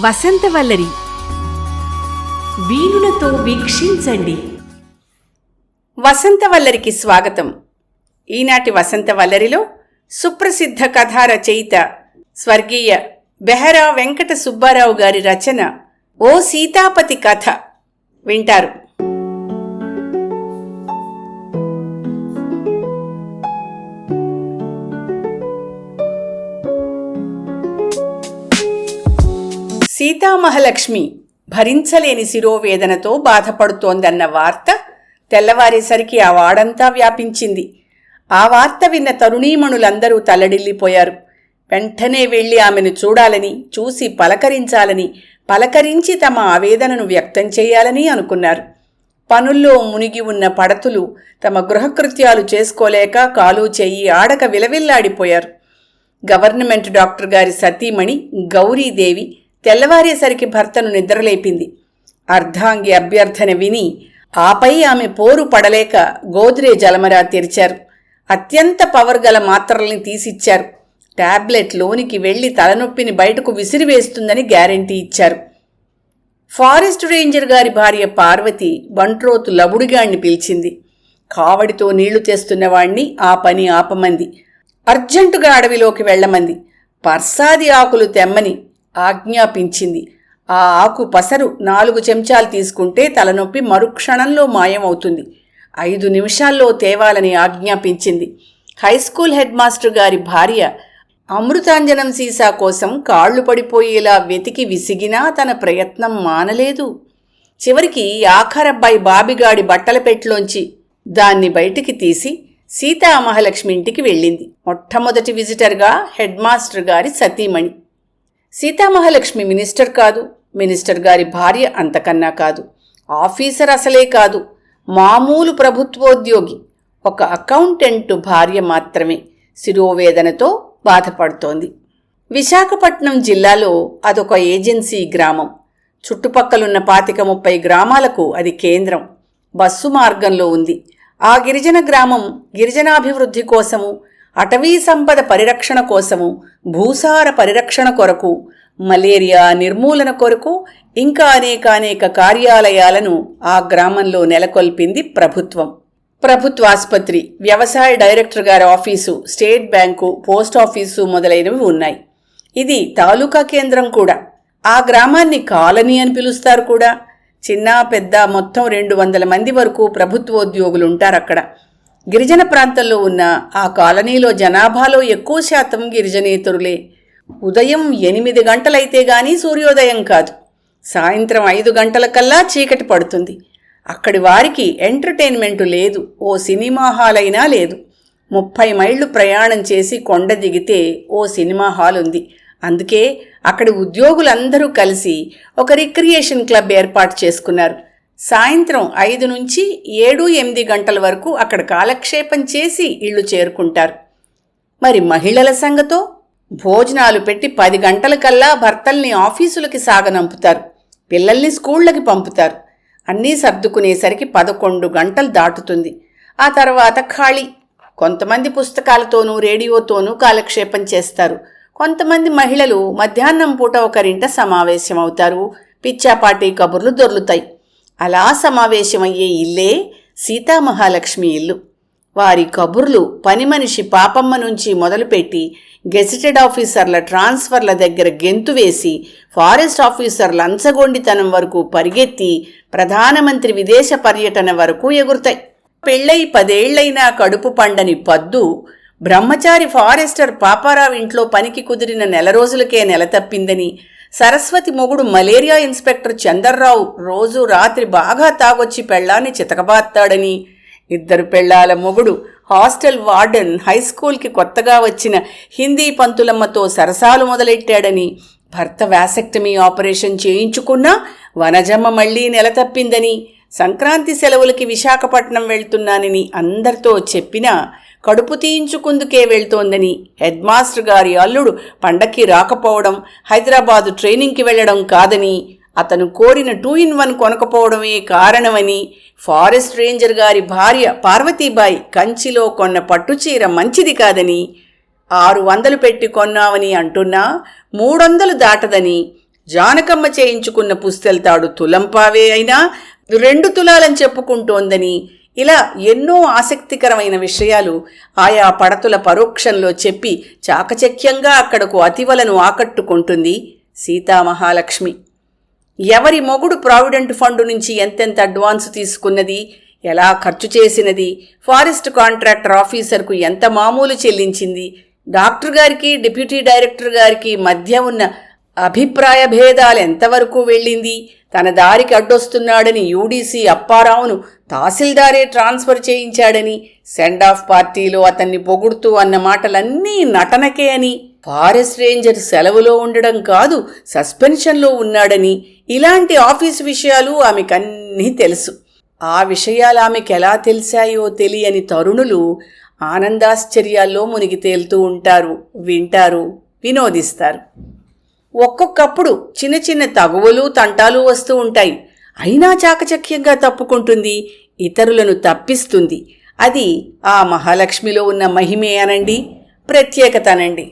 వసంతవల్లరి వీణులతో వీక్షించండి. వసంతవల్లరికి స్వాగతం. ఈనాటి వసంతవల్లరిలో సుప్రసిద్ధ కథా రచయిత స్వర్గీయ బెహరా వెంకట సుబ్బారావు గారి రచన ఓ సీతాపతి కథ వింటారు. సీతామహాలక్ష్మి భరించలేని శిరోవేదనతో బాధపడుతోందన్న వార్త తెల్లవారేసరికి ఆ వాడంతా వ్యాపించింది. ఆ వార్త విన్న తరుణీమణులందరూ తల్లడిల్లిపోయారు. వెంటనే వెళ్లి ఆమెను చూడాలని, చూసి పలకరించాలని, పలకరించి తమ ఆవేదనను వ్యక్తం చేయాలని అనుకున్నారు. పనుల్లో మునిగి ఉన్న పడతులు తమ గృహకృత్యాలు చేసుకోలేక కాలు చెయ్యి ఆడక విలవిల్లాడిపోయారు. గవర్నమెంట్ డాక్టర్ గారి సతీమణి గౌరీదేవి తెల్లవారేసరికి భర్తను నిద్రలేపింది. అర్ధాంగి అభ్యర్థన విని ఆపై ఆమె పోరు పడలేక గోద్రేజ్ అలమరా తెరిచారు. అత్యంత పవర్ గల మాత్రల్ని తీసిచ్చారు. టాబ్లెట్ లోనికి వెళ్లి తలనొప్పిని బయటకు విసిరివేస్తుందని గ్యారెంటీ ఇచ్చారు. ఫారెస్ట్ రేంజర్ గారి భార్య పార్వతి బంట్రోతు లబుడిగాణ్ణి పిలిచింది. కావడితో నీళ్లు తెస్తున్నవాణ్ణి ఆ పని ఆపమంది. అర్జెంటుగా అడవిలోకి వెళ్లమంది. పర్సాది ఆకులు తెమ్మని ఆజ్ఞాపించింది. ఆ ఆకు పసరు 4 చెంచాలు తీసుకుంటే తలనొప్పి మరుక్షణంలో మాయమవుతుంది. 5 నిమిషాల్లో తేవాలని ఆజ్ఞాపించింది. హైస్కూల్ హెడ్ మాస్టర్ గారి భార్య అమృతాంజనం సీసా కోసం కాళ్లు పడిపోయేలా వెతికి విసిగినా తన ప్రయత్నం మానలేదు. చివరికి ఆఖరబ్బాయి బాబిగాడి బట్టల పెట్టెలోంచి దాన్ని బయటికి తీసి సీతామహాలక్ష్మి ఇంటికి వెళ్ళింది. మొట్టమొదటి విజిటర్గా హెడ్ మాస్టర్ గారి సతీమణి. సీతామహాలక్ష్మి మినిస్టర్ కాదు, మినిస్టర్ గారి భార్య అంతకన్నా కాదు, ఆఫీసర్ అసలే కాదు, మామూలు ప్రభుత్వోద్యోగి, ఒక అకౌంటెంటు భార్య మాత్రమే. శిరోవేదనతో బాధపడుతోంది. విశాఖపట్నం జిల్లాలో అదొక ఏజెన్సీ గ్రామం. చుట్టుపక్కలున్న 25-30 గ్రామాలకు అది కేంద్రం. బస్సు మార్గంలో ఉంది. ఆ గిరిజన గ్రామం గిరిజనాభివృద్ధి కోసము, అటవీ సంపద పరిరక్షణ కోసము, భూసార పరిరక్షణ కొరకు, మలేరియా నిర్మూలన కొరకు ఇంకా అనేక కార్యాలయాలను ఆ గ్రామంలో నెలకొల్పింది ప్రభుత్వం. ప్రభుత్వాసుపత్రి, వ్యవసాయ డైరెక్టర్ గారి office, state bank, post office మొదలైనవి ఉన్నాయి. ఇది తాలూకా కేంద్రం కూడా. ఆ గ్రామాన్ని కాలనీ అని పిలుస్తారు కూడా. చిన్న పెద్ద మొత్తం 200 మంది వరకు ప్రభుత్వోద్యోగులుంటారక్కడ. గిరిజన ప్రాంతంలో ఉన్న ఆ కాలనీలో జనాభాలో ఎక్కువ శాతం గిరిజనేతరులే. ఉదయం 8 గంటలైతే గానీ సూర్యోదయం కాదు. సాయంత్రం 5 గంటలకల్లా చీకటి పడుతుంది. అక్కడి వారికి ఎంటర్టైన్మెంటు లేదు. ఓ సినిమా హాల్ అయినా లేదు. 30 మైళ్ళు ప్రయాణం చేసి కొండ దిగితే ఓ సినిమా హాల్ ఉంది. అందుకే అక్కడి ఉద్యోగులందరూ కలిసి ఒక రిక్రియేషన్ క్లబ్ ఏర్పాటు చేసుకున్నారు. సాయంత్రం 5 నుంచి 7-8 గంటల వరకు అక్కడ కాలక్షేపం చేసి ఇళ్లు చేరుకుంటారు. మరి మహిళల సంగతో భోజనాలు పెట్టి 10 గంటలకల్లా భర్తల్ని ఆఫీసులకి సాగనంపుతారు. పిల్లల్ని స్కూళ్ళకి పంపుతారు. అన్నీ సర్దుకునేసరికి 11 గంటలు దాటుతుంది. ఆ తర్వాత ఖాళీ. కొంతమంది పుస్తకాలతోనూ రేడియోతోనూ కాలక్షేపం చేస్తారు. కొంతమంది మహిళలు మధ్యాహ్నం పూట ఒకరింట సమావేశమవుతారు. పిచ్చాపాటి కబుర్లు దొర్లుతాయి. అలా సమావేశమయ్యే ఇల్లే సీతామహాలక్ష్మి ఇల్లు. వారి కబుర్లు పని మనిషి పాపమ్మ నుంచి మొదలుపెట్టి గెజిటెడ్ ఆఫీసర్ల ట్రాన్స్ఫర్ల దగ్గర గెంతు వేసి ఫారెస్ట్ ఆఫీసర్ లంచగొండితనం వరకు పరిగెత్తి ప్రధానమంత్రి విదేశ పర్యటన వరకు ఎగురుతాయి. పెళ్ళై 10 ఏళ్లైనా కడుపు పండని పద్దు బ్రహ్మచారి ఫారెస్టర్ పాపారావు ఇంట్లో పనికి కుదిరిన 4 రోజులకే నెల తప్పిందని, సరస్వతి మొగుడు మలేరియా ఇన్స్పెక్టర్ చందర్రావు రోజు రాత్రి బాగా తాగొచ్చి పెళ్ళాన్ని చితకబాత్తాడని, 2 పెళ్ళాల మొగుడు హాస్టల్ వార్డెన్ హైస్కూల్కి కొత్తగా వచ్చిన హిందీ పంతులమ్మతో సరసాలు మొదలెట్టాడని, భర్త వ్యాసెక్టమీ ఆపరేషన్ చేయించుకున్నా వనజమ్మ మళ్లీ నెల తప్పిందని, సంక్రాంతి సెలవులకి విశాఖపట్నం వెళ్తున్నానని అందరితో చెప్పినా కడుపు తీయించుకుందుకే వెళ్తోందని, హెడ్ మాస్టర్ గారి అల్లుడు పండక్కి రాకపోవడం హైదరాబాదు ట్రైనింగ్కి వెళ్లడం కాదని, అతను కోరిన 2-in-1 కొనకపోవడమే కారణమని, ఫారెస్ట్ రేంజర్ గారి భార్య పార్వతీబాయి కంచిలో కొన్న పట్టుచీర మంచిది కాదని, 600 పెట్టి కొన్నామని అంటున్నా 300 దాటదని, జానకమ్మ చేయించుకున్న పుస్తెల్తాడు తులంపావే అయినా 2 తులాలని చెప్పుకుంటోందని, ఇలా ఎన్నో ఆసక్తికరమైన విషయాలు ఆయా పడతుల పరోక్షంలో చెప్పి చాకచక్యంగా అక్కడకు అతివలను ఆకట్టుకుంటుంది సీతామహాలక్ష్మి. ఎవరి మొగుడు ప్రావిడెంట్ ఫండ్ నుంచి ఎంతెంత అడ్వాన్స్ తీసుకున్నది, ఎలా ఖర్చు చేసినది, ఫారెస్ట్ కాంట్రాక్టర్ ఆఫీసర్కు ఎంత మామూలు చెల్లించింది, డాక్టర్ గారికి డిప్యూటీ డైరెక్టర్ గారికి మధ్య ఉన్న అభిప్రాయ భేదాలు ఎంతవరకు వెళ్ళింది, తన దారికి అడ్డొస్తున్నాడని యూడీసీ అప్పారావును తహసీల్దారే ట్రాన్స్ఫర్ చేయించాడని, సెండ్ ఆఫ్ పార్టీలో అతన్ని పొగుడుతూ అన్న మాటలన్నీ నటనకే అని, ఫారెస్ట్ రేంజర్ సెలవులో ఉండడం కాదు సస్పెన్షన్లో ఉన్నాడని, ఇలాంటి ఆఫీసు విషయాలు ఆమెకన్నీ తెలుసు. ఆ విషయాలు ఆమెకెలా తెలిసాయో తెలియని తరుణులు ఆనందాశ్చర్యాల్లో మునిగి తేలుతూ ఉంటారు, వింటారు, వినోదిస్తారు. ఒక్కొక్కప్పుడు చిన్న చిన్న తగువలు తంటాలు వస్తూ ఉంటాయి. అయినా చాకచక్యంగా తప్పుకుంటుంది, ఇతరులను తప్పిస్తుంది. అది ఆ మహాలక్ష్మిలో ఉన్న మహిమే అనండి, ప్రత్యేకత అనండి.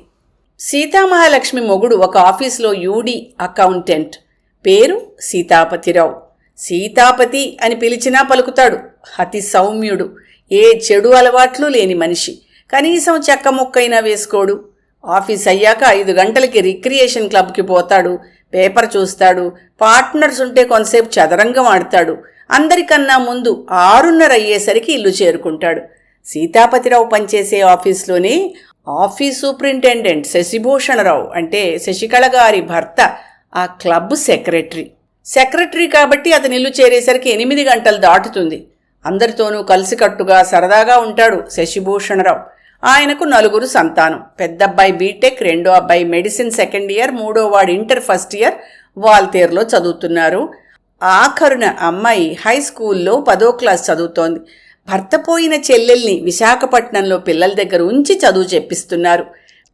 సీతామహాలక్ష్మి మొగుడు ఒక ఆఫీసులో యూడీ అకౌంటెంట్. పేరు సీతాపతిరావు. సీతాపతి అని పిలిచినా పలుకుతాడు. అతి సౌమ్యుడు, ఏ చెడు అలవాట్లు లేని మనిషి. కనీసం చెక్క ముక్కైనా వేసుకోడు. ఆఫీస్ అయ్యాక 5 గంటలకి రిక్రియేషన్ క్లబ్కి పోతాడు, పేపర్ చూస్తాడు, పార్ట్నర్స్ ఉంటే కొంతసేపు చదరంగం ఆడతాడు. అందరికన్నా ముందు 6:30 అయ్యేసరికి ఇల్లు చేరుకుంటాడు. సీతాపతిరావు పనిచేసే ఆఫీస్లోనే ఆఫీస్ సూపరింటెండెంట్ శశిభూషణరావు అంటే శశికళ గారి భర్త ఆ క్లబ్ సెక్రటరీ కాబట్టి అతని ఇల్లు చేరేసరికి 8 గంటలు దాటుతుంది. అందరితోనూ కలిసికట్టుగా సరదాగా ఉంటాడు శశిభూషణరావు. ఆయనకు 4 సంతానం. పెద్దబ్బాయి బీటెక్, రెండో అబ్బాయి మెడిసిన్ సెకండ్ ఇయర్, మూడోవాడు ఇంటర్ ఫస్ట్ ఇయర్ వాల్తేరులో చదువుతున్నారు. ఆఖరున అమ్మాయి హై స్కూల్లో 10వ క్లాస్ చదువుతోంది. భర్త పోయిన చెల్లెల్ని విశాఖపట్నంలో పిల్లల దగ్గర ఉంచి చదువు చెప్పిస్తున్నారు.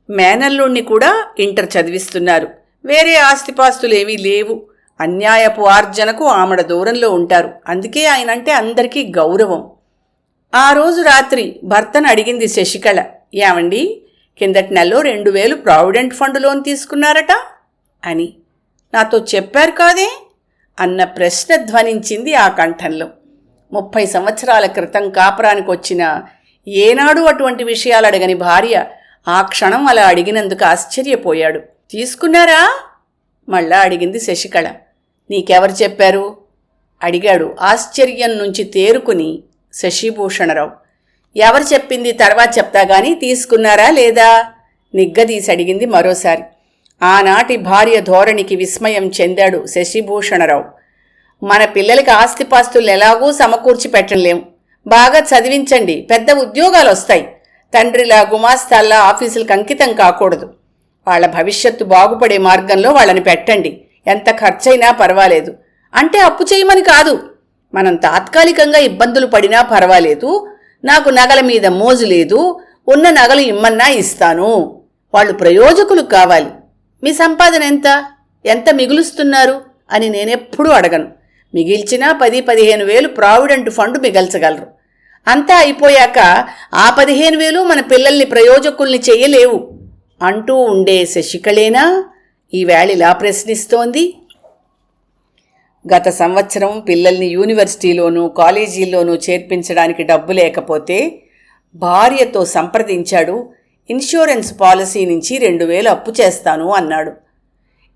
మేనల్లుణ్ణి కూడా ఇంటర్ చదివిస్తున్నారు. వేరే ఆస్తిపాస్తులేమీ లేవు. అన్యాయపు ఆర్జనకు ఆమడ దూరంలో ఉంటారు. అందుకే ఆయనంటే అందరికీ గౌరవం. ఆ రోజు రాత్రి భర్తను అడిగింది శశికళ, ఏమండి కిందటి నెలలో 2000 ప్రావిడెంట్ ఫండ్ లోన్ తీసుకున్నారట అని. నాతో చెప్పారు కాదే అన్న ప్రశ్న ధ్వనించింది ఆ కంఠంలో. 30 సంవత్సరాల క్రితం కాపురానికి వచ్చిన ఏనాడు అటువంటి విషయాలు అడగని భార్య ఆ క్షణం అలా అడిగినందుకు ఆశ్చర్యపోయాడు. తీసుకున్నారా మళ్ళా అడిగింది శశికళ. నీకెవరు చెప్పారు అడిగాడు ఆశ్చర్యం నుంచి తేరుకుని శశిభూషణరావు. ఎవరు చెప్పింది తర్వాత చెప్తా గాని తీసుకున్నారా లేదా నిగ్గదీసి అడిగింది మరోసారి. ఆనాటి భార్య ధోరణికి విస్మయం చెందాడు శశిభూషణరావు. మన పిల్లలకి ఆస్తిపాస్తులు ఎలాగూ సమకూర్చి పెట్టలేం. బాగా చదివించండి, పెద్ద ఉద్యోగాలు వస్తాయి. తండ్రిలా గుమాస్తాల్లా ఆఫీసులకు అంకితం కాకూడదు. వాళ్ళ భవిష్యత్తు బాగుపడే మార్గంలో వాళ్ళని పెట్టండి. ఎంత ఖర్చైనా పర్వాలేదు. అంటే అప్పు చేయమని కాదు, మనం తాత్కాలికంగా ఇబ్బందులు పడినా పర్వాలేదు. నాకు నగల మీద మోజు లేదు, ఉన్న నగలు ఇమ్మన్నా ఇస్తాను. వాళ్ళు ప్రయోజకులు కావాలి. మీ సంపాదన ఎంత మిగులుస్తున్నారు అని నేనెప్పుడూ అడగను. మిగిల్చినా 10-15 వేలు ప్రావిడెంట్ ఫండ్ మిగల్చగలరు. అంతా అయిపోయాక ఆ 15,000 మన పిల్లల్ని ప్రయోజకుల్ని చెయ్యలేవు అంటూ ఉండే శశికళేనా ఈవేళ ఇలా ప్రశ్నిస్తోంది. గత సంవత్సరం పిల్లల్ని యూనివర్సిటీలోనూ కాలేజీల్లోనూ చేర్పించడానికి డబ్బు లేకపోతే భార్యతో సంప్రదించాడు. ఇన్సూరెన్స్ పాలసీ నుంచి 2,000 అప్పు చేస్తాను అన్నాడు.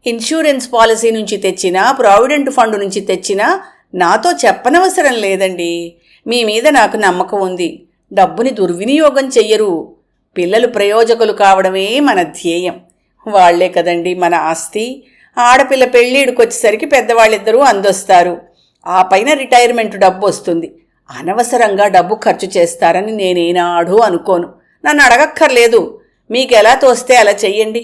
ఇన్సూరెన్స్ పాలసీ నుంచి తెచ్చినా ప్రావిడెంట్ ఫండ్ నుంచి తెచ్చినా నాతో చెప్పనవసరం లేదండి. మీ మీద నాకు నమ్మకం ఉంది. డబ్బుని దుర్వినియోగం చెయ్యరు. పిల్లలు ప్రయోజకులు కావడమే మన ధ్యేయం. వాళ్లే కదండి మన ఆస్తి. ఆడపిల్ల పెళ్ళిడికొచ్చేసరికి పెద్దవాళ్ళిద్దరూ అందొస్తారు. ఆ పైన రిటైర్మెంట్ డబ్బు వస్తుంది. అనవసరంగా డబ్బు ఖర్చు చేస్తారని నేనేనాడూ అనుకోను. నన్ను అడగక్కర్లేదు. మీకెలా తోస్తే అలా చెయ్యండి.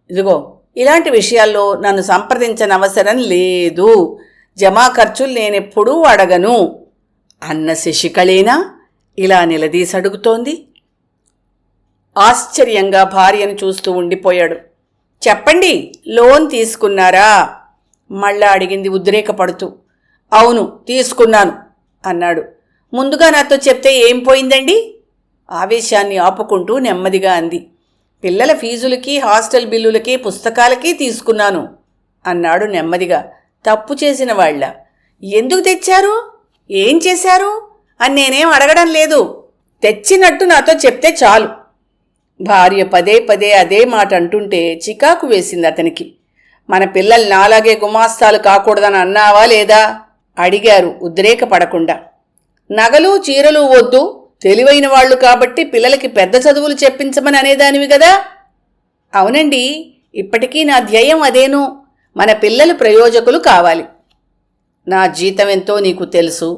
ఇదిగో ఇలాంటి విషయాల్లో నన్ను సంప్రదించనవసరం లేదు. జమా ఖర్చులు నేనెప్పుడూ అడగను అన్న శశికళేనా ఇలా నిలదీసడుగుతోంది. ఆశ్చర్యంగా భార్యను చూస్తూ ఉండిపోయాడు. చెప్పండి, లోన్ తీసుకున్నారా మళ్ళా అడిగింది ఉద్రేకపడుతూ. అవును తీసుకున్నాను అన్నాడు. ముందుగా నాతో చెప్తే ఏం పోయిందండి? ఆవేశాన్ని ఆపుకుంటూ నెమ్మదిగా అంది. పిల్లల ఫీజులకి, హాస్టల్ బిల్లులకి, పుస్తకాలకి తీసుకున్నాను అన్నాడు నెమ్మదిగా, తప్పు చేసిన వాళ్ళ. ఎందుకు తెచ్చారు, ఏం చేశారు అని నేనేం అడగడం లేదు. తెచ్చినట్టు నాతో చెప్తే చాలు. భార్య పదే పదే అదే మాట అంటుంటే చికాకు వేసింది అతనికి. మన పిల్లలు నాలాగే గుమాస్తాలు కాకూడదని అన్నావా లేదా అడిగారు ఉద్రేకపడకుండా. నగలు చీరలు వద్దు, తెలివైన వాళ్ళు కాబట్టి పిల్లలకి పెద్ద చదువులు చెప్పించమని అనేదానివి కదా. అవునండి, ఇప్పటికీ నా ధ్యేయం అదేను. మన పిల్లలు ప్రయోజకులు కావాలి. నా జీతం ఎంతో నీకు తెలుసు.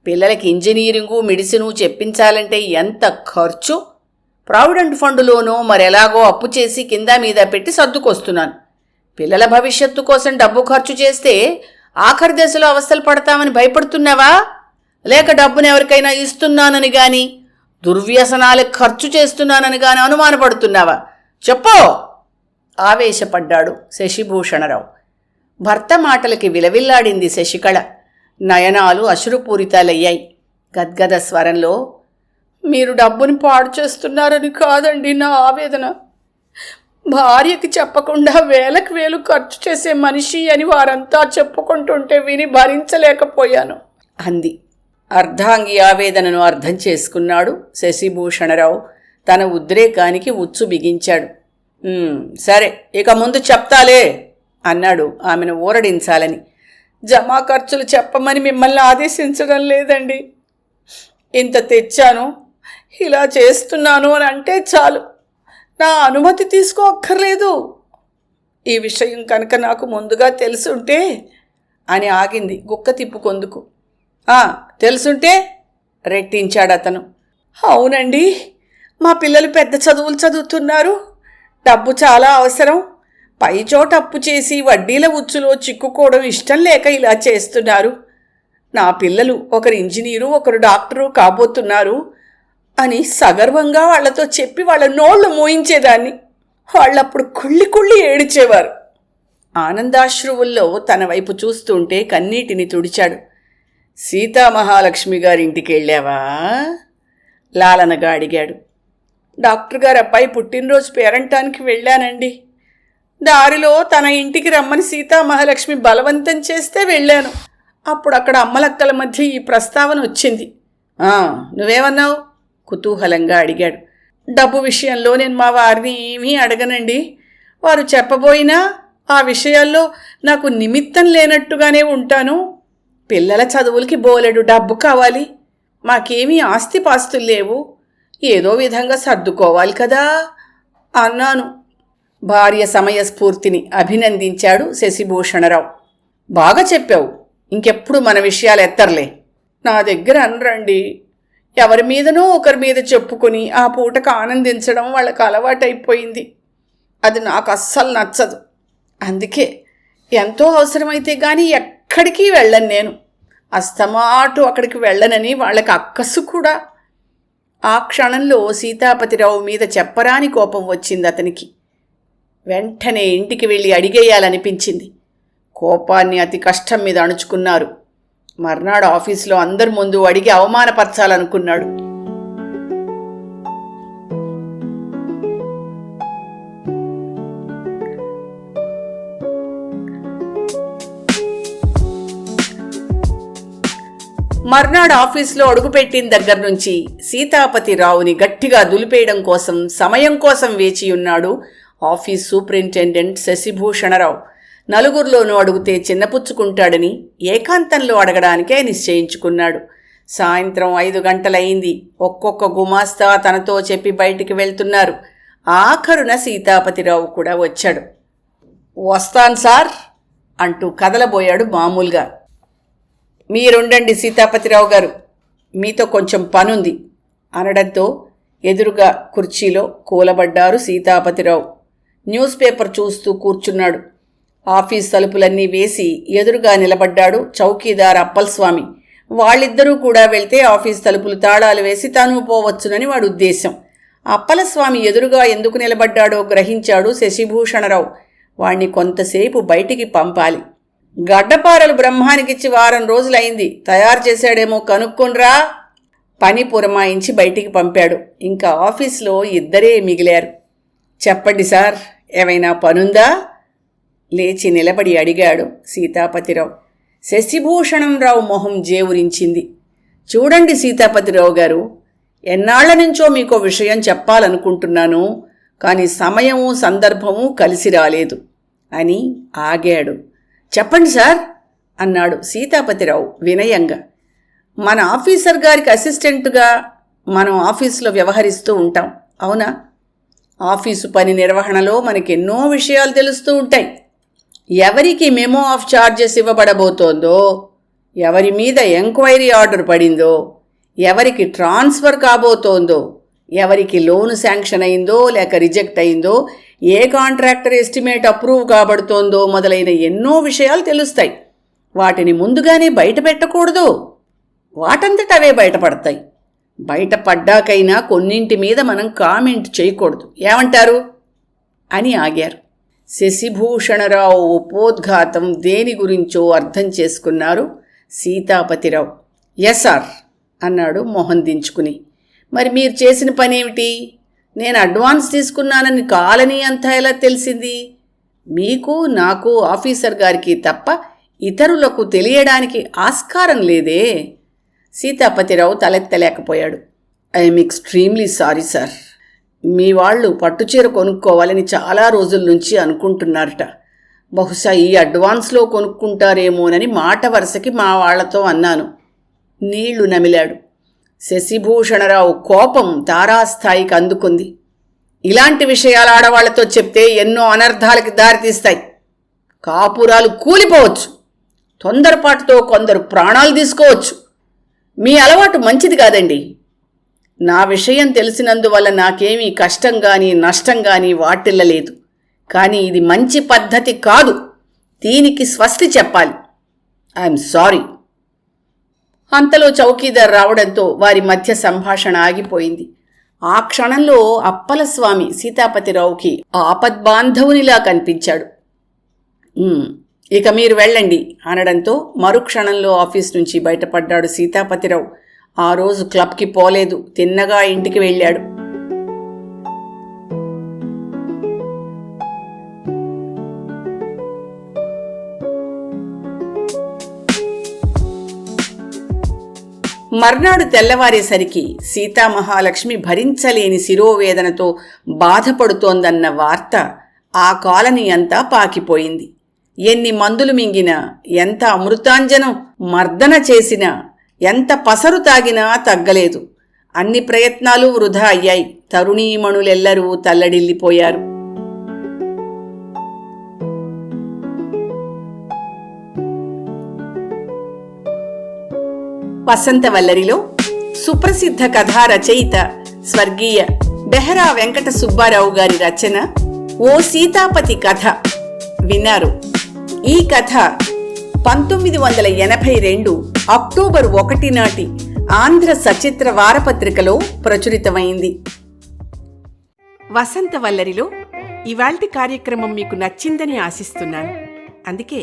పిల్లలకి ఇంజనీరింగు మెడిసిను చెప్పించాలంటే ఎంత ఖర్చు. ప్రావిడెంట్ ఫండులోనో మరెలాగో అప్పు చేసి కింద మీద పెట్టి సర్దుకొస్తున్నాను. పిల్లల భవిష్యత్తు కోసం డబ్బు ఖర్చు చేస్తే ఆఖరి దశలో అవస్థలు పడతామని భయపడుతున్నావా, లేక డబ్బును ఎవరికైనా ఇస్తున్నానని గాని దుర్వ్యసనాలకు ఖర్చు చేస్తున్నానని గాని అనుమానపడుతున్నావా? చెప్పో, ఆవేశపడ్డాడు శశిభూషణరావు. భర్త మాటలకి విలవిల్లాడింది శశికళ. నయనాలు అశ్రుపూరితాలయ్యాయి. గద్గద స్వరంలో, మీరు డబ్బుని పాడు చేస్తున్నారని కాదండి నా ఆవేదన. భార్యకి చెప్పకుండా వేలకు వేలు ఖర్చు చేసే మనిషి అని వారంతా చెప్పుకుంటుంటే విని భరించలేకపోయాను అంది. అర్ధాంగి ఆవేదనను అర్థం చేసుకున్నాడు శశిభూషణరావు. తన ఉద్రేకానికి ఉచ్చు బిగించాడు. సరే, ఇక ముందు చెప్తాలే అన్నాడు ఆమెను ఊరడించాలని. జమా ఖర్చులు చెప్పమని మిమ్మల్ని ఆదేశించడం లేదండి. ఇంత తెచ్చాను, ఇలా చేస్తున్నాను అని అంటే చాలు, నా అనుమతి తీసుకోక్కర్లేదు. ఈ విషయం కనుక నాకు ముందుగా తెలుసుంటే అని ఆగింది గుక్క తిప్పుకొందుకు. తెలుసుంటే రెట్టించాడు అతను. అవునండి, మా పిల్లలు పెద్ద చదువులు చదువుతున్నారు. డబ్బు చాలా అవసరం. పైచోట అప్పు చేసి వడ్డీల ఉచ్చులో చిక్కుకోవడం ఇష్టం లేక ఇలా చేస్తున్నారు. నా పిల్లలు ఒకరు ఇంజనీరు ఒకరు డాక్టరు కాబోతున్నారు అని సగర్వంగా వాళ్లతో చెప్పి వాళ్ళ నోళ్లు మోయించేదాన్ని. వాళ్ళప్పుడు కుళ్ళి కుళ్ళి ఏడిచేవారు. ఆనందాశ్రువుల్లో తన వైపు చూస్తుంటే కన్నీటిని తుడిచాడు. సీతామహాలక్ష్మి గారింటికి వెళ్ళావా లాలనగా అడిగాడు. డాక్టర్ గారు అబ్బాయి పుట్టినరోజు పేరంటానికి వెళ్ళానండి. దారిలో తన ఇంటికి రమ్మని సీతామహాలక్ష్మి బలవంతం చేస్తే వెళ్ళాను. అప్పుడు అక్కడ అమ్మలక్కల మధ్య ఈ ప్రస్తావన వచ్చింది. నువ్వేమన్నావు కుతూహలంగా అడిగాడు. డబ్బు విషయంలో నేను మా వారిని ఏమీ అడగనండి. వారు చెప్పబోయినా ఆ విషయాల్లో నాకు నిమిత్తం లేనట్టుగానే ఉంటాను. పిల్లల చదువులకి బోలెడు డబ్బు కావాలి. మాకేమీ ఆస్తిపాస్తులు లేవు. ఏదో విధంగా సర్దుకోవాలి కదా అన్నాను. భార్య సమయస్ఫూర్తిని అభినందించాడు శశిభూషణరావు. బాగా చెప్పావు. ఇంకెప్పుడు మన విషయాలు ఎత్తర్లే. నా దగ్గర అనరండి. ఎవరి మీదనో ఒకరి మీద చెప్పుకొని ఆ పూటకు ఆనందించడం వాళ్ళకు అలవాటైపోయింది. అది నాకు అస్సలు నచ్చదు. అందుకే ఎంతో అవసరమైతే కానీ ఎక్కడికి వెళ్ళను నేను. అస్తమాటు అక్కడికి వెళ్ళనని వాళ్ళకి అక్కసు కూడా. ఆ క్షణంలో సీతాపతిరావు మీద చెప్పరాని కోపం వచ్చింది అతనికి. వెంటనే ఇంటికి వెళ్ళి అడిగేయాలనిపించింది. కోపాన్ని అతి కష్టం మీద అణుచుకున్నారు. మర్నాడు ఆఫీసులో అందరి ముందు అడిగి అవమానపరచాలనుకున్నాడు. మర్నాడు ఆఫీసులో అడుగుపెట్టిన దగ్గర నుంచి సీతాపతిరావుని గట్టిగా దులిపేయడం కోసం సమయం కోసం వేచియున్నాడు ఆఫీస్ సూపరింటెండెంట్ శశిభూషణరావు. నలుగురిలోనూ అడిగితే చిన్నపుచ్చుకుంటాడని ఏకాంతంలో అడగడానికే నిశ్చయించుకున్నాడు. సాయంత్రం 5 గంటలయింది. ఒక్కొక్క గుమాస్తా తనతో చెప్పి బయటికి వెళ్తున్నారు. ఆఖరున సీతాపతిరావు కూడా వచ్చాడు. వస్తాను సార్ అంటూ కదలబోయాడు మామూలుగా. మీరుండండి సీతాపతిరావు గారు, మీతో కొంచెం పనుంది అనడంతో ఎదురుగా కుర్చీలో కూలబడ్డారు సీతాపతిరావు. న్యూస్ పేపర్ చూస్తూ కూర్చున్నాడు. ఆఫీస్ తలుపులన్నీ వేసి ఎదురుగా నిలబడ్డాడు చౌకీదార్ అప్పల్స్వామి. వాళ్ళిద్దరూ కూడా వెళ్తే ఆఫీస్ తలుపులు తాళాలు వేసి తాను పోవచ్చునని వాడి ఉద్దేశం. అప్పలస్వామి ఎదురుగా ఎందుకు నిలబడ్డాడో గ్రహించాడు శశిభూషణరావు. వాణ్ణి కొంతసేపు బయటికి పంపాలి. గడ్డపారలు బ్రహ్మానికిచ్చి 1 వారం రోజులైంది. తయారు చేశాడేమో కనుక్కొనిరా. పని పురమాయించి బయటికి పంపాడు. ఇంకా ఆఫీస్లో ఇద్దరే మిగిలారు. చెప్పండి సార్, ఏమైనా పనుందా? లేచి నిలబడి అడిగాడు సీతాపతిరావు. శశిభూషణంరావు మొహం జేవురించింది. చూడండి సీతాపతిరావు గారు, ఎన్నాళ్ల నుంచో మీకో విషయం చెప్పాలనుకుంటున్నాను, కానీ సమయము సందర్భము కలిసి రాలేదు అని ఆగాడు. చెప్పండి సార్ అన్నాడు సీతాపతిరావు వినయంగా. మన ఆఫీసర్ గారికి అసిస్టెంటుగా మనం ఆఫీసులో వ్యవహరిస్తూ ఉంటాం, అవునా? ఆఫీసు పని నిర్వహణలో మనకెన్నో విషయాలు తెలుస్తూ ఉంటాయి. ఎవరికి మెమో ఆఫ్ ఛార్జెస్ ఇవ్వబడబోతోందో, ఎవరి మీద ఎంక్వైరీ ఆర్డర్ పడిందో, ఎవరికి ట్రాన్స్ఫర్ కాబోతోందో, ఎవరికి లోను శాంక్షన్ అయిందో లేక రిజెక్ట్ అయిందో, ఏ కాంట్రాక్టర్ ఎస్టిమేట్ అప్రూవ్ కాబడుతోందో మొదలైన ఎన్నో విషయాలు తెలుస్తాయి. వాటిని ముందుగానే బయట పెట్టకూడదు. వాటంతట అవే బయటపడతాయి. బయటపడ్డాకైనా కొన్నింటి మీద మనం కామెంట్ చేయకూడదు. ఏమంటారు అని ఆగారు. శశిభూషణరావు ఉపోద్ఘాతం దేని గురించో అర్థం చేసుకున్నారు సీతాపతిరావు. ఎస్ సార్ అన్నాడు మొహం దించుకుని. మరి మీరు చేసిన పనేమిటి? నేను అడ్వాన్స్ తీసుకున్నానని కాలని అంతా ఎలా తెలిసింది? మీకు, నాకు, ఆఫీసర్ గారికి తప్ప ఇతరులకు తెలియడానికి ఆస్కారం లేదే. సీతాపతిరావు తలెత్తలేకపోయాడు. I'm extremely sorry sir. మీ వాళ్ళు పట్టుచీర కొనుక్కోవాలని చాలా రోజుల నుంచి అనుకుంటున్నారట. బహుశా ఈ అడ్వాన్స్లో కొనుక్కుంటారేమోనని మాట వరుసకి మా వాళ్లతో అన్నాను. నీళ్లు నమిలాడు. శశిభూషణరావు కోపం తారాస్థాయికి అందుకుంది. ఇలాంటి విషయాలు ఆడవాళ్లతో చెప్తే ఎన్నో అనర్థాలకి దారితీస్తాయి. కాపురాలు కూలిపోవచ్చు. తొందరపాటుతో కొందరు ప్రాణాలు తీసుకోవచ్చు. మీ అలవాటు మంచిది కాదండి. నా విషయం తెలిసినందువల్ల నాకేమీ కష్టం కానీ నష్టం కానీ వాటిల్లలేదు. కానీ ఇది మంచి పద్ధతి కాదు. దీనికి స్వస్తి చెప్పాలి. I'm sorry. అంతలో చౌకీదార్ రావడంతో వారి మధ్య సంభాషణ ఆగిపోయింది. ఆ క్షణంలో అప్పలస్వామి సీతాపతిరావుకి ఆపద్బాంధవునిలా కనిపించాడు. ఇక మీరు వెళ్ళండి అనడంతో మరుక్షణంలో ఆఫీస్ నుంచి బయటపడ్డాడు సీతాపతిరావు. ఆ రోజు క్లబ్కి పోలేదు. తిన్నగా ఇంటికి వెళ్ళాడు. మర్నాడు తెల్లవారేసరికి సీతామహాలక్ష్మి భరించలేని శిరోవేదనతో బాధపడుతోందన్న వార్త ఆ కాలనీ అంతా పాకిపోయింది. ఎన్ని మందులు మింగినా, ఎంత అమృతాంజనం మర్దన చేసినా, ఎంత పసరు తాగినా తగ్గలేదు. అన్ని ప్రయత్నాలు వృధా అయ్యాయి. తరుణీమణులెల్లరూ తల్లడిల్లిపోయారు. వసంతవల్లరిలో సుప్రసిద్ధ కథా రచయిత స్వర్గీయ బెహరా వెంకట సుబ్బారావు గారి రచన ఓ సీతాపతి కథ విన్నారు. ఈ కథ 1982 అక్టోబర్ 1 నాటి ఆంధ్ర సచిత్ర వారపత్రికలో ప్రచురితమైంది. వసంతవల్లరిలో ఇవాల్టి కార్యక్రమం మీకు నచ్చిందని ఆశిస్తున్నాను. అందుకే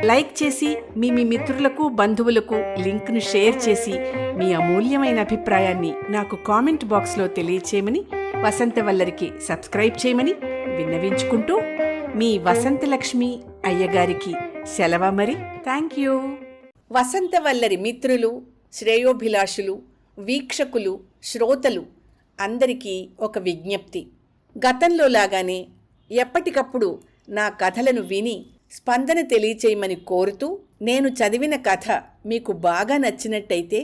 లైక్ చేసి మీ మిత్రులకు, బంధువులకు లింక్ను షేర్ చేసి మీ అమూల్యమైన అభిప్రాయాన్ని నాకు కామెంట్ బాక్స్లో తెలియచేయమని, వసంతవల్లరికి సబ్స్క్రైబ్ చేయమని విన్నవించుకుంటూ మీ వసంతలక్ష్మి అయ్యగారికి సెలవు. మరి థ్యాంక్ యూ. వసంతవల్లరి మిత్రులు, శ్రేయోభిలాషులు, వీక్షకులు, శ్రోతలు అందరికీ ఒక విజ్ఞప్తి. గతంలో లాగానే ఎప్పటికప్పుడు నా కథలను విని స్పందన తెలియచేయమని కోరుతూ, నేను చదివిన కథ మీకు బాగా నచ్చినట్టయితే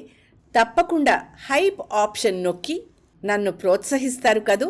తప్పకుండా హైప్ ఆప్షన్ నొక్కి నన్ను ప్రోత్సహిస్తారు కదూ.